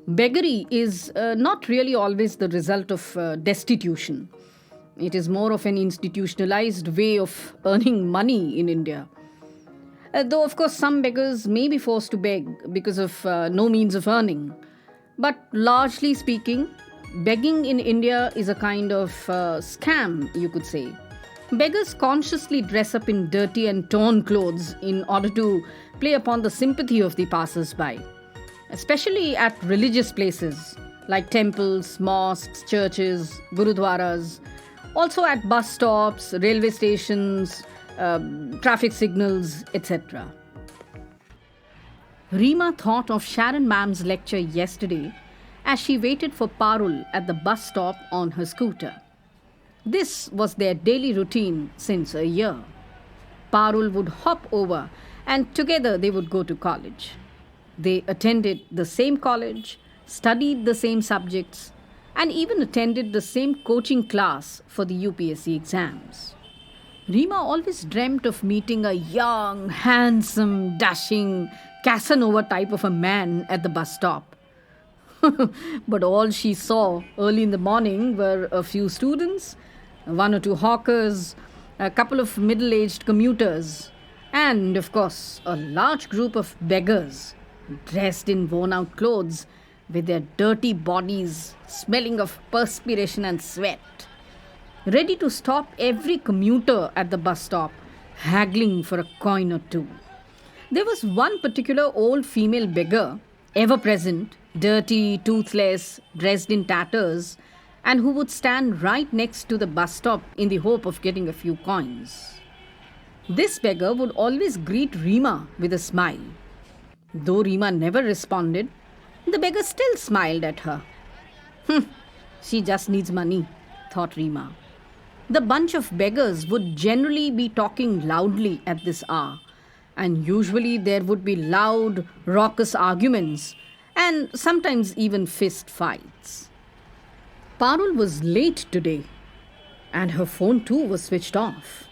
Beggary is not really always the result of destitution. It is more of an institutionalized way of earning money in India. Though, of course, some beggars may be forced to beg because of no means of earning. But largely speaking, begging in India is a kind of scam, you could say. Beggars consciously dress up in dirty and torn clothes in order to play upon the sympathy of the passers by, especially at religious places like temples, mosques, churches, gurudwaras, also at bus stops, railway stations, traffic signals, etc. Reema thought of Sharon Ma'am's lecture yesterday as she waited for Parul at the bus stop on her scooter. This was their daily routine since a year. Parul would hop over and together they would go to college. They attended the same college, studied the same subjects, and even attended the same coaching class for the UPSC exams. Reema always dreamt of meeting a young, handsome, dashing, Casanova type of a man at the bus stop. But all she saw early in the morning were a few students, one or two hawkers, a couple of middle aged commuters, and, of course, a large group of beggars dressed in worn out clothes with their dirty bodies smelling of perspiration and sweat, ready to stop every commuter at the bus stop, haggling for a coin or two. There was one particular old female beggar, ever present, dirty, toothless, dressed in tatters, and who would stand right next to the bus stop in the hope of getting a few coins. This beggar would always greet Reema with a smile. Though Reema never responded, the beggar still smiled at her. She just needs money, thought Reema. The bunch of beggars would generally be talking loudly at this hour, and usually there would be loud, raucous arguments and sometimes even fist fights. Parul was late today, and her phone too was switched off.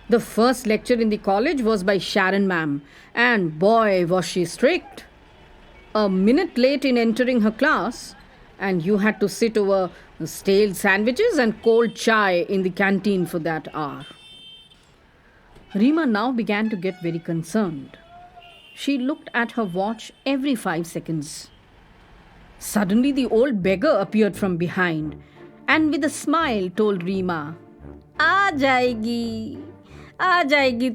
The first lecture in the college was by Sharon Ma'am, and boy was she strict. A minute late in entering her class, and you had to sit over stale sandwiches and cold chai in the canteen for that hour. Reema now began to get very concerned. She looked at her watch every 5 seconds. Suddenly, the old beggar appeared from behind and with a smile told Reema, आ जाएगी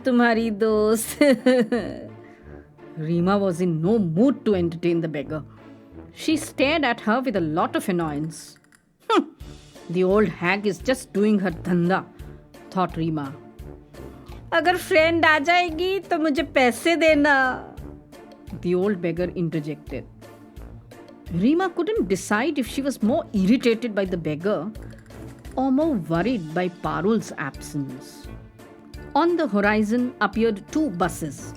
तुम्हारी दोस्त." Reema was in no mood to entertain the beggar. She stared at her with a lot of annoyance. The old hag is just doing her dhanda, thought Reema. अगर friend आ जाएगी तो मुझे पैसे देना, the old beggar interjected. Reema couldn't decide if she was more irritated by the beggar or more worried by Parul's absence. On the horizon appeared two buses,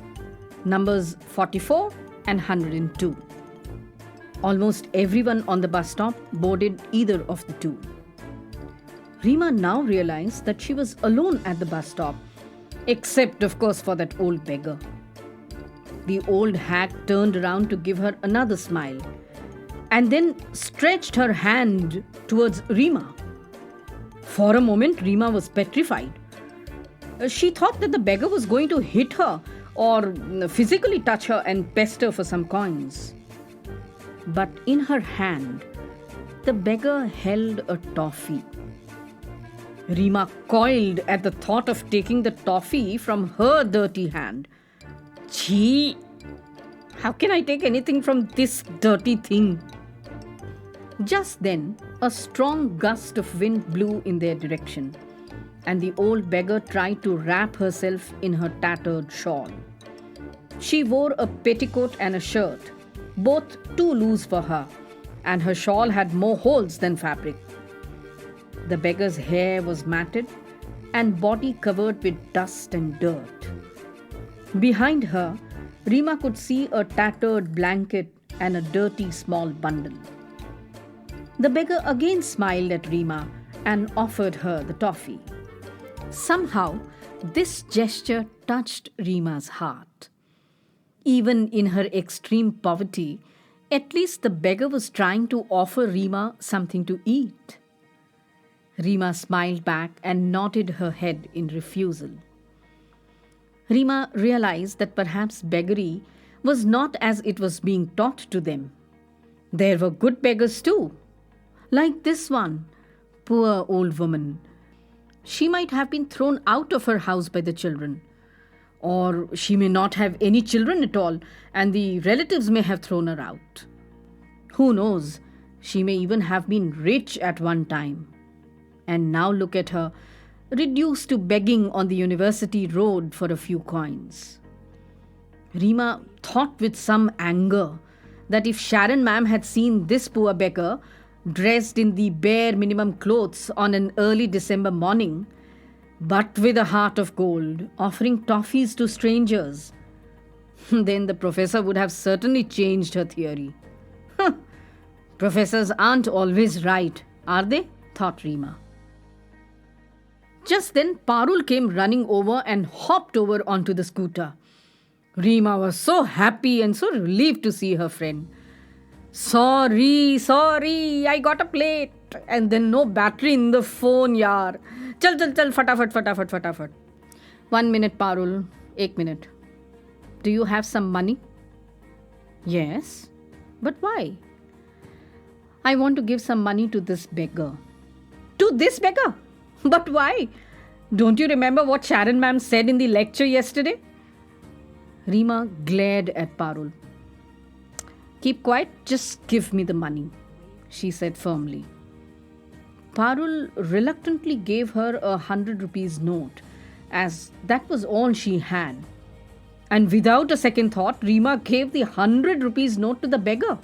numbers 44 and 102. Almost everyone on the bus stop boarded either of the two. Reema now realized that she was alone at the bus stop, except, of course, for that old beggar. The old hag turned around to give her another smile and then stretched her hand towards Reema. For a moment, Reema was petrified. She thought that the beggar was going to hit her or physically touch her and pester for some coins. But in her hand, the beggar held a toffee. Reema coiled at the thought of taking the toffee from her dirty hand. Chee! How can I take anything from this dirty thing? Just then, a strong gust of wind blew in their direction, and the old beggar tried to wrap herself in her tattered shawl. She wore a petticoat and a shirt, both too loose for her, and her shawl had more holes than fabric. The beggar's hair was matted and body covered with dust and dirt. Behind her, Reema could see a tattered blanket and a dirty small bundle. The beggar again smiled at Reema and offered her the toffee. Somehow, this gesture touched Reema's heart. Even in her extreme poverty, At least the beggar was trying to offer Rima something to eat. Rima smiled back and nodded her head in refusal. Rima realized that perhaps beggary was not as it was being taught to them. There were good beggars too, like this one, poor old woman. She might have been thrown out of her house by the children. Or she may not have any children at all, and the relatives may have thrown her out. Who knows? She may even have been rich at one time. And now look at her, reduced to begging on the university road for a few coins. Rima thought with some anger that if Sharon ma'am had seen this poor beggar dressed in the bare minimum clothes on an early December morning, but with a heart of gold, offering toffees to strangers, then the professor would have certainly changed her theory. Professors aren't always right, are they? Thought Rima. Just then, Parul came running over and hopped over onto the scooter. Rima was so happy and so relieved to see her friend. Sorry, I got a plate. And then no battery in the phone, yaar. Chal, fatafat. 1 minute, Parul. 1 minute. Do you have some money? Yes. But why? I want to give some money to this beggar. To this beggar? But why? Don't you remember what Sharon ma'am said in the lecture yesterday? Rima glared at Parul. Keep quiet, just give me the money, she said firmly. Parul reluctantly gave her a 100 rupees note, as that was all she had. And without a second thought, Rima gave the 100 rupees note to the beggar,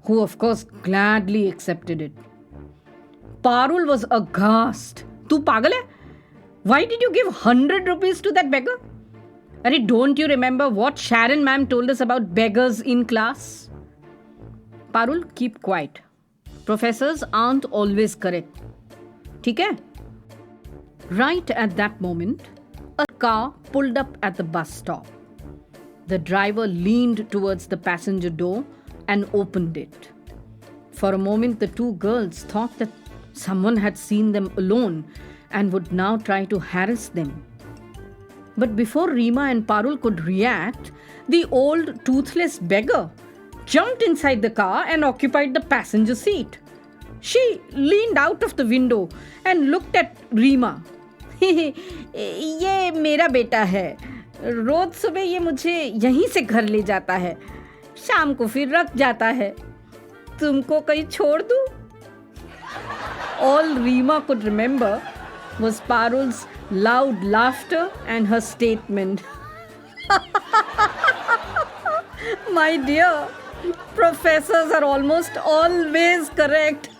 who of course gladly accepted it. Parul was aghast. Tu pagal hai? Why did you give 100 rupees to that beggar? Arey, don't you remember what Sharon ma'am told us about beggars in class? Parul, keep quiet. Professors aren't always correct. ठीक है? Right at that moment, a car pulled up at the bus stop. The driver leaned towards the passenger door and opened it. For a moment, the two girls thought that someone had seen them alone and would now try to harass them. But before Rima and Parul could react, the old toothless beggar jumped inside the car and occupied the passenger seat. She leaned out of the window and looked at Rima. ये मेरा बेटा है. रोज सुबह ये मुझे यहीं से घर ले जाता है. शाम को फिर रख जाता है. तुमको कहीं छोड़ दूं? All Rima could remember was Parul's loud laughter and her statement. My dear, professors are almost always correct.